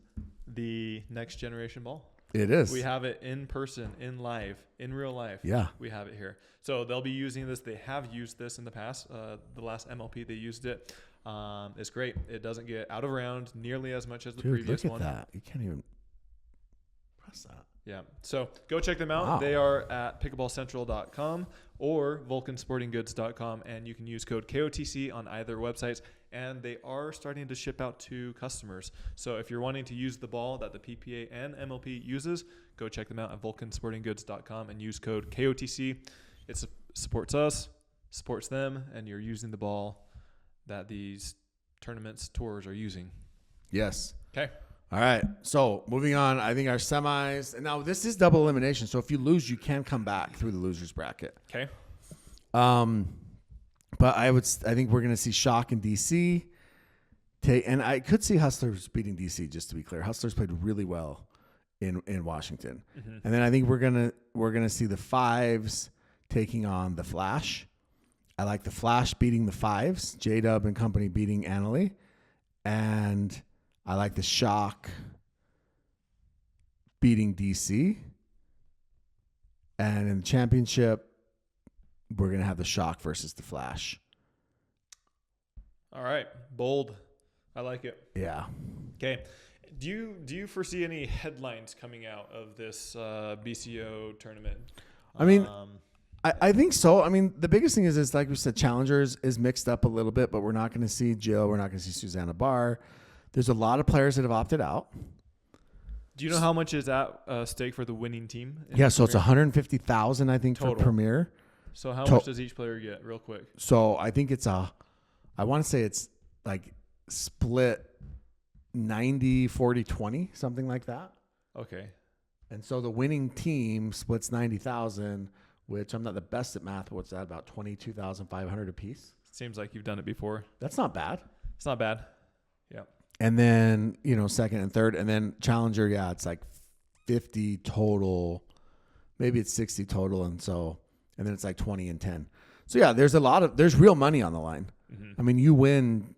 the next generation ball. It is. We have it in person, in real life. Yeah. We have it here. So they'll be using this. They have used this in the past. The last MLP, they used it. It's great. It doesn't get out of round nearly as much as the previous one. Look at that. You can't even press that. Yeah. So go check them out. Wow. They are at pickleballcentral.com or vulcansportinggoods.com, and you can use code KOTC on either websites. And they are starting to ship out to customers. So if you're wanting to use the ball that the PPA and MLP uses, go check them out at vulcansportinggoods.com and use code KOTC. It supports us, supports them, and you're using the ball that these tournaments, tours are using. Yes. Okay. All right. So moving on, I think our semis, and now this is double elimination. So if you lose, you can come back through the losers bracket. Okay. But I think we're going to see Shock in DC. And I could see Hustlers beating DC, just to be clear. Hustlers played really well in Washington. Mm-hmm. And then I think we're gonna see the Fives taking on the Flash. I like the Flash beating the Fives, J-Dub and company beating Annalie. And I like the Shock beating DC. And in the championship, we're going to have the Shock versus the Flash. All right. Bold. I like it. Yeah. Okay. Do you foresee any headlines coming out of this BCO tournament? I mean, I think so. I mean, the biggest thing is like we said, Challengers is mixed up a little bit, but we're not going to see Jill. We're not going to see Susanna Barr. There's a lot of players that have opted out. Do you know how much is at stake for the winning team? Yeah, so it's $150,000, I think, total for Premier. So how much does each player get, real quick? So I think I want to say it's like split 90, 40, 20, something like that. Okay. And so the winning team splits 90,000, which I'm not the best at math. What's that, about 22,500 a piece? Seems like you've done it before. That's not bad. It's not bad. Yeah. And then, second and third, and then Challenger, yeah, it's like 50 total. Maybe it's 60 total, and then it's like 20 and 10. So yeah, there's there's real money on the line. Mm-hmm. I mean, you win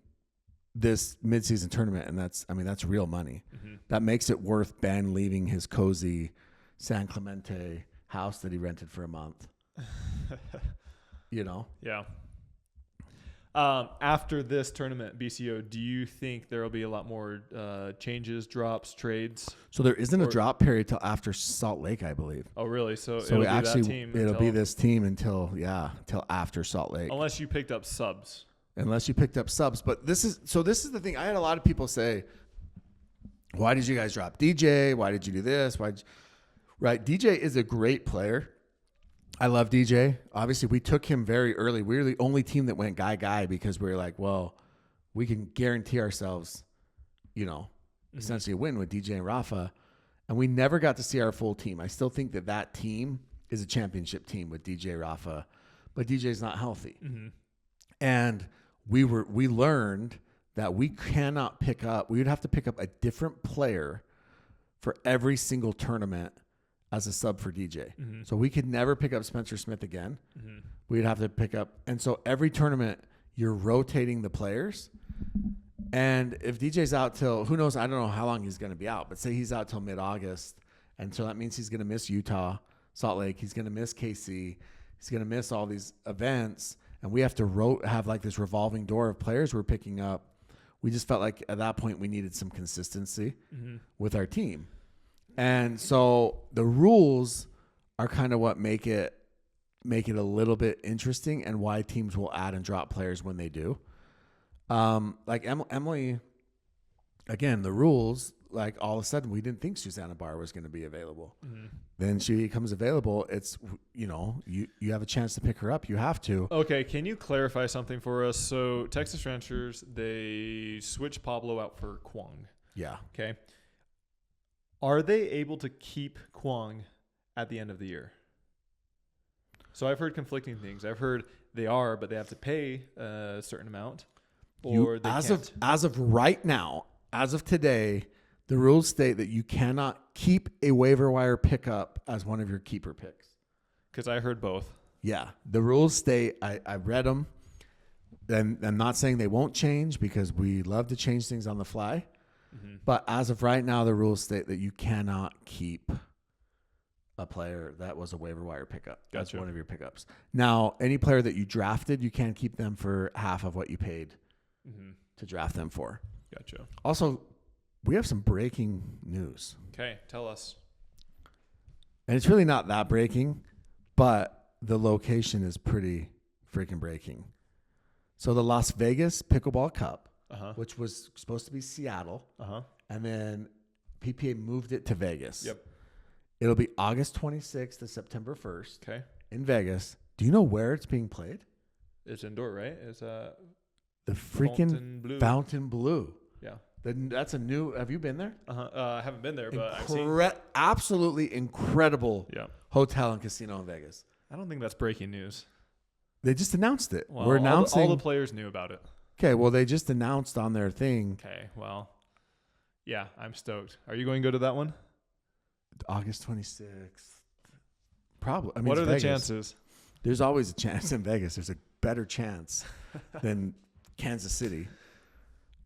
this mid-season tournament, and that's real money. Mm-hmm. That makes it worth Ben leaving his cozy San Clemente house that he rented for a month. Yeah. After this tournament, BCO, do you think there will be a lot more changes, drops, trades? So there isn't a drop period till after Salt Lake, I believe. Oh, really? So it'll be this team until after Salt Lake. Unless you picked up subs. But this is the thing. I had a lot of people say, why did you guys drop DJ? Why did you do this? Right. DJ is a great player. I love DJ. Obviously, we took him very early. We were the only team that went guy because we were like, well, we can guarantee ourselves, essentially a win with DJ and Rafa. And we never got to see our full team. I still think that team is a championship team with DJ, Rafa, but DJ's not healthy. Mm-hmm. And we learned that we cannot pick up. We would have to pick up a different player for every single tournament as a sub for DJ. Mm-hmm. So we could never pick up Spencer Smith again. Mm-hmm. We'd have to pick up. And so every tournament, you're rotating the players. And if DJ's out till, who knows, I don't know how long he's going to be out, but say he's out till mid-August. And so that means he's going to miss Utah, Salt Lake. He's going to miss KC. He's going to miss all these events. And we have to have like this revolving door of players we're picking up. We just felt like at that point we needed some consistency with our team. And so the rules are kind of what make it a little bit interesting and why teams will add and drop players when they do. Like Emily, again, the rules, like all of a sudden we didn't think Susanna Barr was going to be available. Mm-hmm. Then she becomes available. It's, you have a chance to pick her up. You have to. Okay. Can you clarify something for us? So Texas Ranchers, they switched Pablo out for Kwong. Yeah. Okay. Are they able to keep Kwong at the end of the year? So I've heard conflicting things. I've heard they are, but they have to pay a certain amount, or they can't. As of right now, as of today, the rules state that you cannot keep a waiver wire pickup as one of your keeper picks. Because I heard both. Yeah, the rules state. I read them, and I'm not saying they won't change because we love to change things on the fly. Mm-hmm. But as of right now, the rules state that you cannot keep a player that was a waiver wire pickup. That's one of your pickups. Now, any player that you drafted, you can't keep them for half of what you paid to draft them for. Gotcha. Also, we have some breaking news. Okay, tell us. And it's really not that breaking, but the location is pretty freaking breaking. So the Las Vegas Pickleball Cup, which was supposed to be Seattle, and then PPA moved it to Vegas. Yep. It'll be August 26th to September 1st. Okay. In Vegas. Do you know where it's being played? It's indoor, right? It's the freaking Fountain Blue. Yeah. That's a new. Have you been there? I haven't been there, but I've seen. Absolutely incredible hotel and casino in Vegas. I don't think that's breaking news. They just announced it. Well, We're announcing. All the players knew about it. Okay, well, they just announced on their thing. Okay, well, yeah, I'm stoked. Are you going to go to that one? August 26th. Probably. I mean, what are Vegas. The chances? There's always a chance in Vegas. There's a better chance than Kansas City.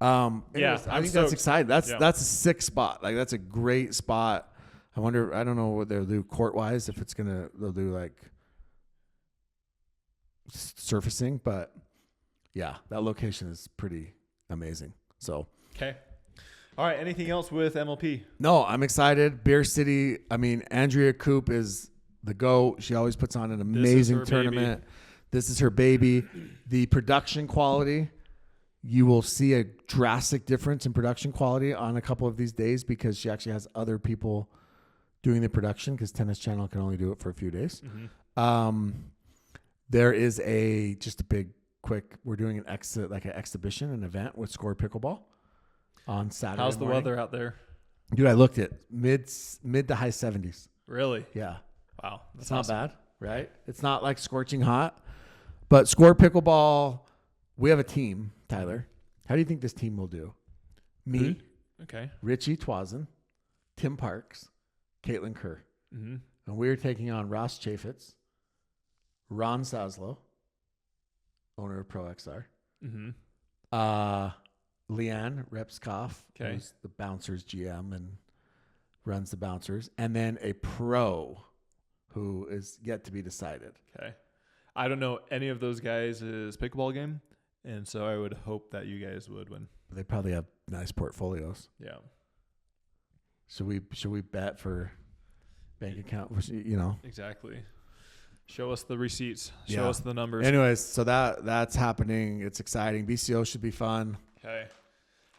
Anyways, I think that's exciting. That's a sick spot. Like, that's a great spot. I wonder. I don't know what they'll do court wise. If they'll do like surfacing, but yeah, that location is pretty amazing. So okay. All right. Anything else with MLP? No, I'm excited. Beer City. I mean, Andrea Coop is the GOAT. She always puts on an amazing tournament. Baby. This is her baby. The production quality, you will see a drastic difference in production quality on a couple of these days because she actually has other people doing the production because Tennis Channel can only do it for a few days. There is just a big, quick, we're doing an exhibition, an event with Score Pickleball on Saturday How's the morning. weather out there? Dude, I looked at mid to high 70s. Really? Yeah. Wow. That's not bad, right? It's not like scorching hot. But Score Pickleball, we have a team, Tyler. How do you think this team will do? Me, okay, Richie Twazin, Tim Parks, Caitlin Kerr. Mm-hmm. And we're taking on Ross Chaffetz, Ron Saslow, owner of Pro XR. Mm-hmm. Leanne Repskoff, who's the Bouncers GM and runs the Bouncers. And then a pro who is yet to be decided. Okay. I don't know any of those guys' pickleball game, and so I would hope that you guys would win. They probably have nice portfolios. Yeah. Should we bet for bank account? Exactly. Show us the receipts. Show us the numbers. Anyways, so that's happening. It's exciting. BCO should be fun. Okay.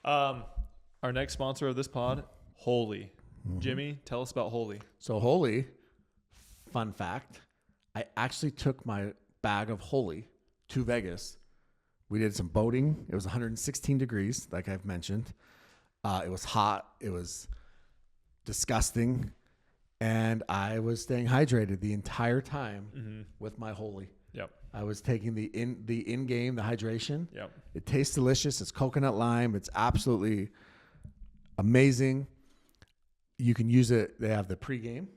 Our next sponsor of this pod, Holy. Mm-hmm. Jimmy, tell us about Holy. So Holy, fun fact, I actually took my bag of Holy to Vegas. We did some boating. It was 116 degrees, like I've mentioned. It was hot. It was disgusting. And I was staying hydrated the entire time with my Holy. Yep. I was taking the in-game, the hydration. Yep. It tastes delicious. It's coconut lime. It's absolutely amazing. You can use it. They have the pregame.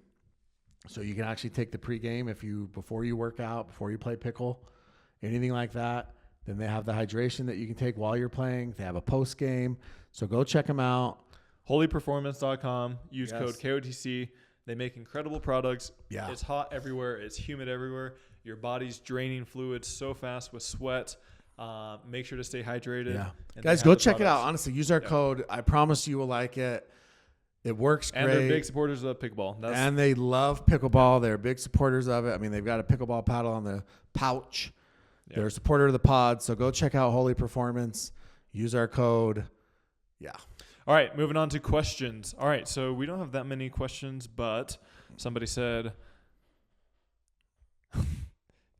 So you can actually take the pregame before you work out, before you play pickle, anything like that. Then they have the hydration that you can take while you're playing. They have a postgame. So go check them out. Holyperformance.com. Use code KOTC. They make incredible products. Yeah. It's hot everywhere. It's humid everywhere. Your body's draining fluids so fast with sweat. Make sure to stay hydrated. Yeah. Guys, go check it out. Honestly, use our code. I promise you will like it. It works great. And they're big supporters of pickleball. And they love pickleball. They're big supporters of it. I mean, they've got a pickleball paddle on the pouch. Yeah. They're a supporter of the pod. So go check out Holy Performance. Use our code. Yeah. All right, moving on to questions. All right, so we don't have that many questions, but somebody said,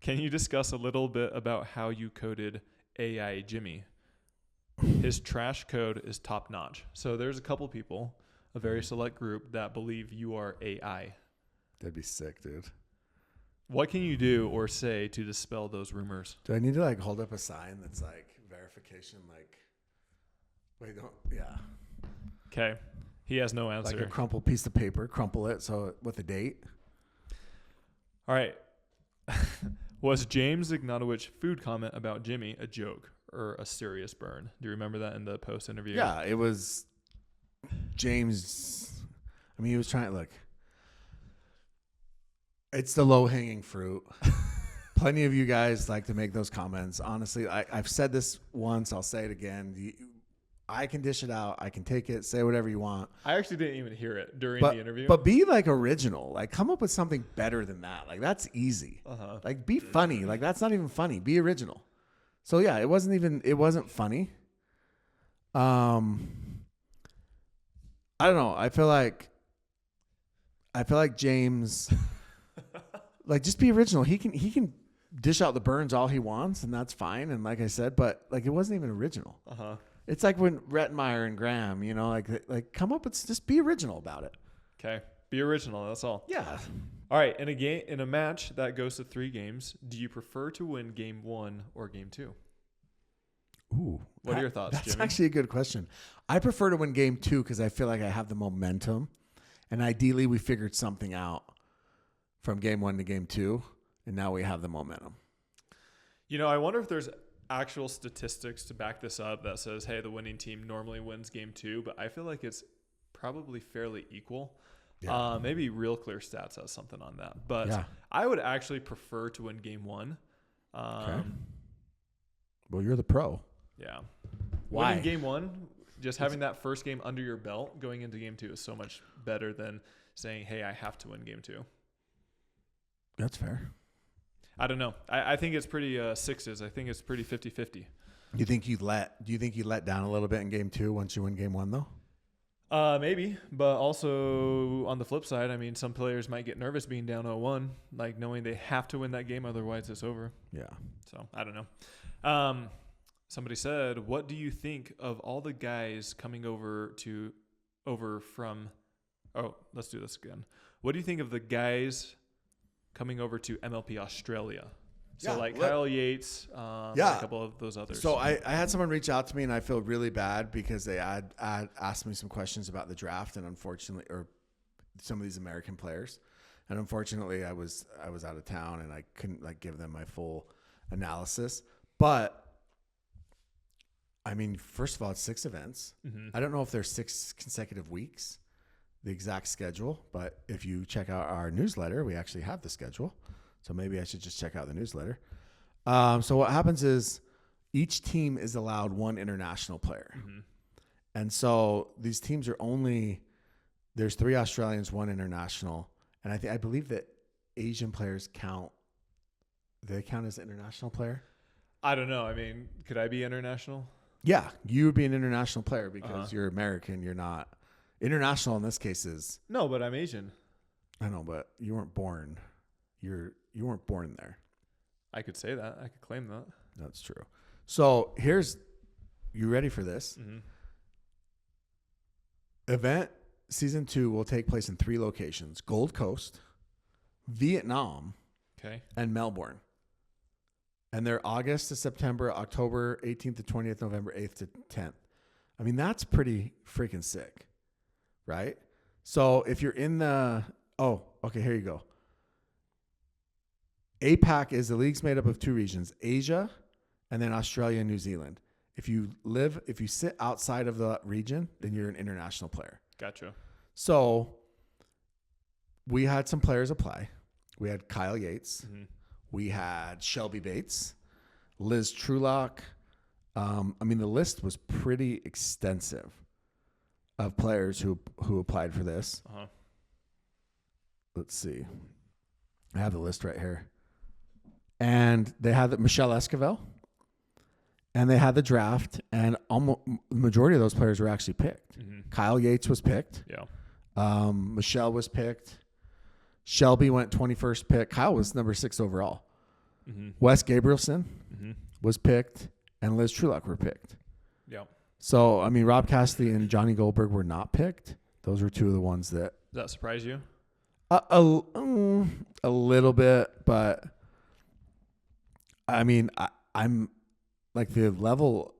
can you discuss a little bit about how you coded AI Jimmy? His trash code is top notch. So there's a couple people, a very select group, that believe you are AI. That'd be sick, dude. What can you do or say to dispel those rumors? Do I need to hold up a sign that's verification? Wait, don't, yeah. Okay. He has no answer. Like a crumpled piece of paper, crumple it with a date. All right. Was James Ignatowicz food comment about Jimmy a joke or a serious burn? Do you remember that in the post interview? Yeah, it was James. I mean, he was trying to look. It's the low hanging fruit. Plenty of you guys like to make those comments. Honestly, I've said this once. I'll say it again. I can dish it out. I can take it, say whatever you want. I actually didn't even hear it during the interview. But be like original. Like come up with something better than that. Like that's easy. Like be funny. Like that's not even funny. Be original. So yeah, it wasn't funny. I don't know. I feel like James like just be original. He can dish out the burns all he wants and that's fine. And like I said, but like it wasn't even original. It's like when Rettenmeyer and Graham, you know, like come up with just be original about it. Okay. Be original. That's all. Yeah. All right. In a match that goes to 3 games, do you prefer to win game 1 or game 2? Ooh. What are your thoughts, That's Jimmy? actually a good question. I prefer to win game 2 because I feel like I have the momentum. And ideally we figured something out from game 1 to game 2. And now we have the momentum. You know, I wonder if there's actual statistics to back this up that says, hey, the winning team normally wins game 2, but I feel like it's probably fairly equal. Yeah. Maybe Real Clear Stats has something on that, but yeah. I would actually prefer to win game 1. Okay. Well, you're the pro. Yeah. Why? Winning game 1, just having that first game under your belt going into game 2 is so much better than saying, hey, I have to win game 2. That's fair. I don't know. I think it's pretty sixes. I think it's pretty 50-50. Do you think you let down a little bit in game 2 once you win game 1 though? Maybe, but also on the flip side, I mean, some players might get nervous being down 0-1, like knowing they have to win that game, otherwise it's over. Yeah. So I don't know. Somebody said, "What do you think of all the guys coming over from?" Oh, let's do this again. What do you think of the guys coming over to MLP Australia? So Kyle Yates, a couple of those others. So I had someone reach out to me and I feel really bad because they had asked me some questions about the draft and unfortunately, or some of these American players. And unfortunately I was out of town and I couldn't give them my full analysis. But I mean, first of all, it's 6 events. Mm-hmm. I don't know if there's 6 consecutive weeks, the exact schedule, but if you check out our newsletter, we actually have the schedule. So maybe I should just check out the newsletter. So what happens is each team is allowed 1 international player. Mm-hmm. And so these teams are there's 3 Australians, 1 international. And I believe that Asian players count. Do they count as an international player? I don't know. I mean, could I be international? Yeah, you would be an international player because you're American. You're not international in this case. No, but I'm Asian. I know, but you weren't born. You weren't born there. I could say that. I could claim that. That's true. So you ready for this? Mm-hmm. Event season 2 will take place in 3 locations: Gold Coast, Vietnam, and Melbourne. And they're August to September, October 18th to 20th, November 8th to 10th. I mean, that's pretty freaking sick, right? So if you're in here you go. APAC is the league's made up of 2 regions, Asia and then Australia and New Zealand. If you sit outside of the region, then you're an international player. Gotcha. So we had some players apply. We had Kyle Yates. Mm-hmm. We had Shelby Bates, Liz Trulock. I mean, the list was pretty extensive of players who applied for this. Uh-huh. Let's see. I have the list right here. And they had Michelle Esquivel. And they had the draft. And almost the majority of those players were actually picked. Mm-hmm. Kyle Yates was picked. Yeah. Michelle was picked. Shelby went 21st pick. Kyle was number 6 overall. Mm-hmm. Wes Gabrielson was picked, and Liz Trulock were picked. Yeah. So, I mean, Rob Cassidy and Johnny Goldberg were not picked. Those were 2 of the ones that... Does that surprise you? A little bit, but I mean, I'm like the level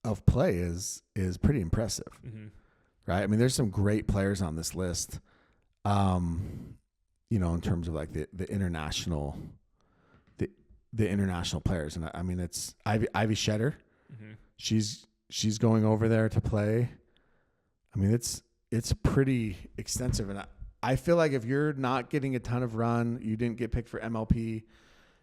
of play is pretty impressive, right? I mean, there's some great players on this list. You know, in terms of like the international, the international players, and I mean it's Ivy Shetter. Mm-hmm. She's going over there to play. I mean it's pretty extensive, and I feel like if you're not getting a ton of run, you didn't get picked for MLP,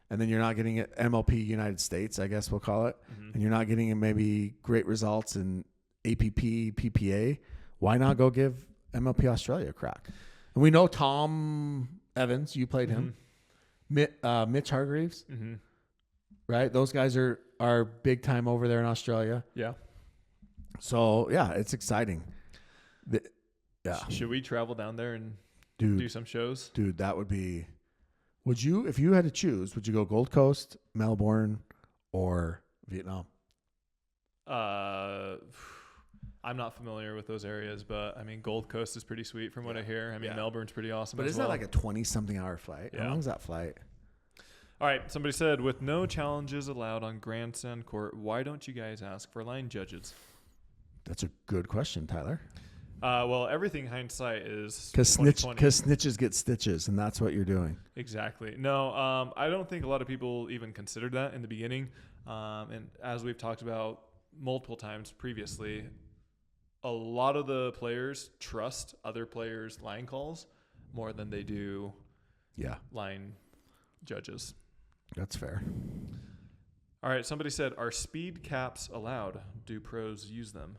and then you're not getting it MLP United States, I guess we'll call it, and you're not getting maybe great results in APP, PPA, why not go give MLP Australia a crack? And we know Tom Evans, you played him. Mitch Hargreaves, right? Those guys are big time over there in Australia. Yeah. So, yeah, it's exciting. Should we travel down there and do some shows? Dude, that would be... Would you, if you had to choose, would you go Gold Coast, Melbourne, or Vietnam? I'm not familiar with those areas, but I mean, Gold Coast is pretty sweet from what I hear. I mean, Melbourne's pretty awesome. But isn't that like a 20-something hour flight? Yeah. How long is that flight? All right. Somebody said, with no challenges allowed on grandstand court, why don't you guys ask for line judges? That's a good question, Tyler. Well, everything hindsight is because snitches get stitches, and that's what you're doing. Exactly. No, I don't think a lot of people even considered that in the beginning. And as we've talked about multiple times previously, a lot of the players trust other players' line calls more than they do line judges. That's fair. All right. Somebody said, are speed caps allowed? Do pros use them?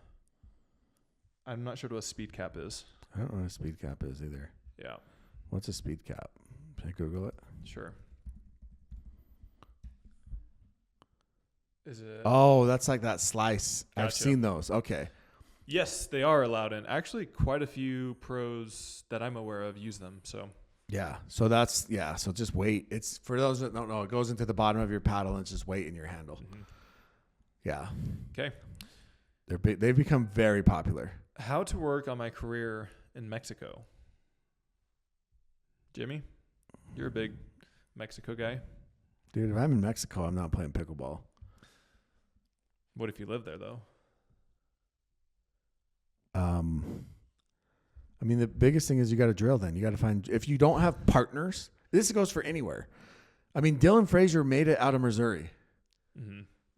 I'm not sure what a speed cap is. I don't know what a speed cap is either. Yeah. What's a speed cap? Should I Google it? Sure. Is it? Oh, that's like that slice. Gotcha. I've seen those. Okay. Yes, they are allowed, and actually quite a few pros that I'm aware of use them. So yeah, so that's So just weight. It's for those that don't know. It goes into the bottom of your paddle and it's just weight in your handle. Yeah. Okay. They've become very popular. How to work on my career in Mexico? Jimmy, you're a big Mexico guy. Dude, if I'm in Mexico, I'm not playing pickleball. What if you live there though? I mean, the biggest thing is you got to drill then. You got to find, if you don't have partners, this goes for anywhere. I mean, Dylan Frazier made it out of Missouri,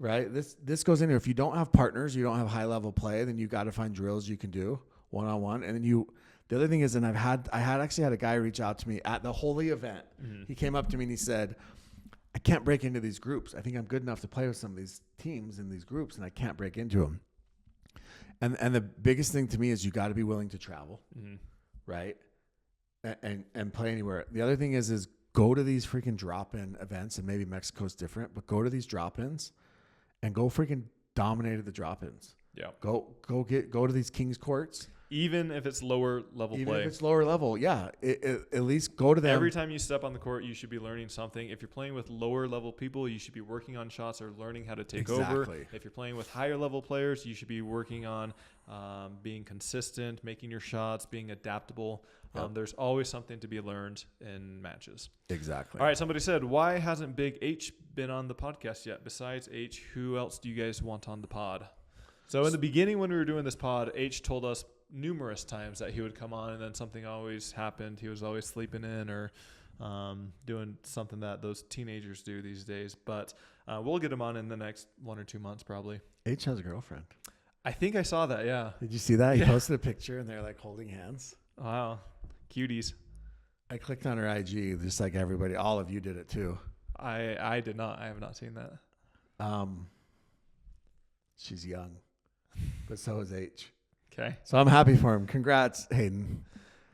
right? This goes in here. If you don't have partners, you don't have high level play, then you got to find drills you can do one-on-one. And then the other thing is, and I had actually had a guy reach out to me at the Holy event. He came up to me and he said, I can't break into these groups. I think I'm good enough to play with some of these teams in these groups and I can't break into them. And the biggest thing to me is you got to be willing to travel, right? And play anywhere. The other thing is go to these freaking drop-in events, and maybe Mexico's different, but go to these drop-ins and go freaking dominate at the drop-ins. Yeah. Go to these Kings courts. Even if it's lower level play. Even if it's lower level, yeah. At least go to them. Every time you step on the court, you should be learning something. If you're playing with lower level people, you should be working on shots or learning how to take over. If you're playing with higher level players, you should be working on being consistent, making your shots, being adaptable. Yep. There's always something to be learned in matches. Exactly. All right. Somebody said, why hasn't Big H been on the podcast yet? Besides H, who else do you guys want on the pod? So in the beginning, when we were doing this pod, H told us numerous times that he would come on, and then something always happened. He was always sleeping in or doing something that those teenagers do these days. But we'll get him on in the next 1 or 2 months probably. H has a girlfriend. I think I saw that, yeah. Did you see that? He posted a picture, and they're like holding hands. Wow. Cuties. I clicked on her IG, just like everybody. All of you did it too. I did not. I have not seen that. She's young, but so is H. Okay. So I'm happy for him. Congrats, Hayden.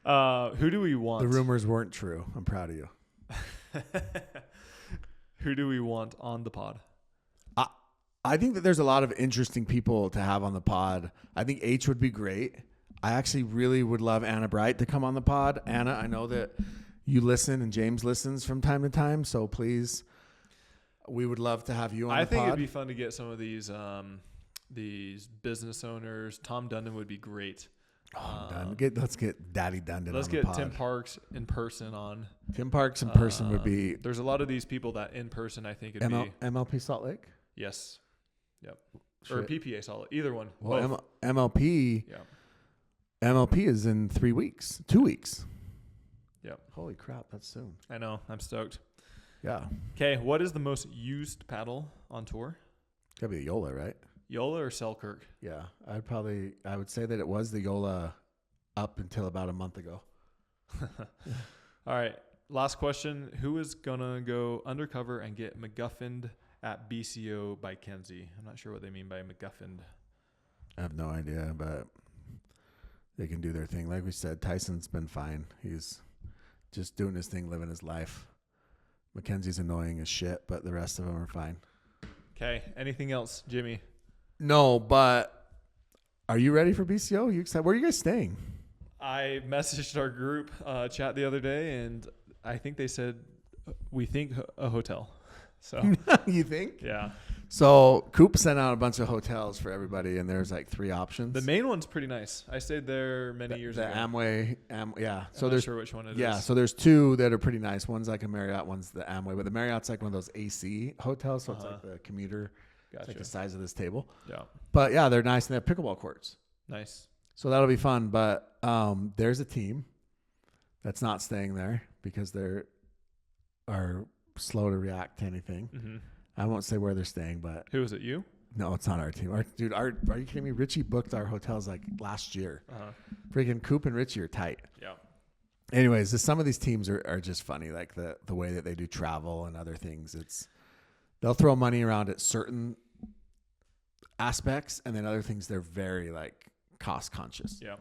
Who do we want? The rumors weren't true. I'm proud of you. Who do we want on the pod? I think that there's a lot of interesting people to have on the pod. I think H would be great. I actually really would love Anna Bright to come on the pod. Anna, I know that you listen and James listens from time to time, so please, we would love to have you on the pod. I think it'd be fun to get some of these business owners. Tom Dundon would be great. Let's get Daddy Dundon. Let's on the get pod. Tim Parks in person on. Tim Parks in person would be. There's a lot of these people that in person I think it'd be. MLP Salt Lake. Yes. Yep. Shit. Or PPA Salt Lake. Either one. Well, MLP. Yeah. MLP is in 3 weeks. 2 weeks. Yep. Holy crap, that's soon. I know. I'm stoked. Yeah. Okay. What is the most used paddle on tour? Gotta be a Yola, right? Yola or Selkirk? Yeah. I would say that it was the Yola up until about a month ago. All right. Last question. Who is going to go undercover and get MacGuffined at BCO by Kenzie? I'm not sure what they mean by MacGuffined. I have no idea, but they can do their thing. Like we said, Tyson's been fine. He's just doing his thing, living his life. Mackenzie's annoying as shit, but the rest of them are fine. Okay. Anything else, Jimmy? No, but are you ready for BCO? You excited? Where are you guys staying? I messaged our group chat the other day, and I think they said we think a hotel. So you think? Yeah. So Coop sent out a bunch of hotels for everybody, and there's like 3 options. The main one's pretty nice. I stayed there many years ago. The Amway, yeah. So I'm not sure which one it is. Yeah, so there's 2 that are pretty nice. One's like a Marriott, one's the Amway, but the Marriott's like one of those AC hotels, so it's like the commuter. Gotcha. It's like the size of this table. Yeah. But yeah, they're nice, and they have pickleball courts. Nice. So that'll be fun. But there's a team that's not staying there because they're slow to react to anything. Mm-hmm. I won't say where they're staying, but Who is it? You? no, it's not our team. Are you kidding me? Richie booked our hotels like last year. Freaking Coop and Richie are tight. Yeah. Anyways, some of these teams are just funny, like the way that they do travel and other things. They'll throw money around at certain aspects, and then other things they're very like cost conscious. Yeah.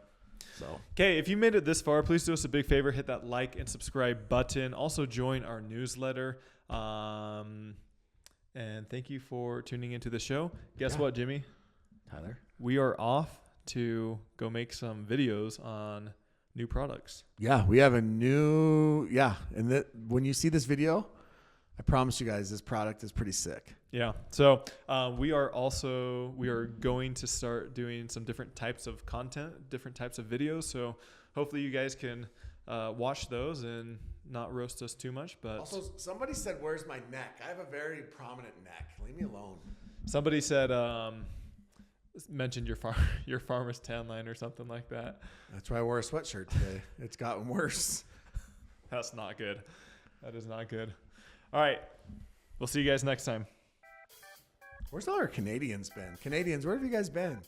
So okay, if you made it this far, please do us a big favor, hit that like and subscribe button. Also join our newsletter. And thank you for tuning into the show. Guess what, Jimmy? Tyler, we are off to go make some videos on new products. Yeah, we have a new and when you see this video, I promise you guys this product is pretty sick. Yeah. So we are going to start doing some different types of content, different types of videos. So hopefully you guys can watch those and not roast us too much. But also, somebody said, "Where's my neck?" I have a very prominent neck. Leave me alone. Somebody said mentioned your farmer's tan line or something like that. That's why I wore a sweatshirt today. It's gotten worse. That's not good. That is not good. All right. We'll see you guys next time. Where's all our Canadians been? Canadians, where have you guys been?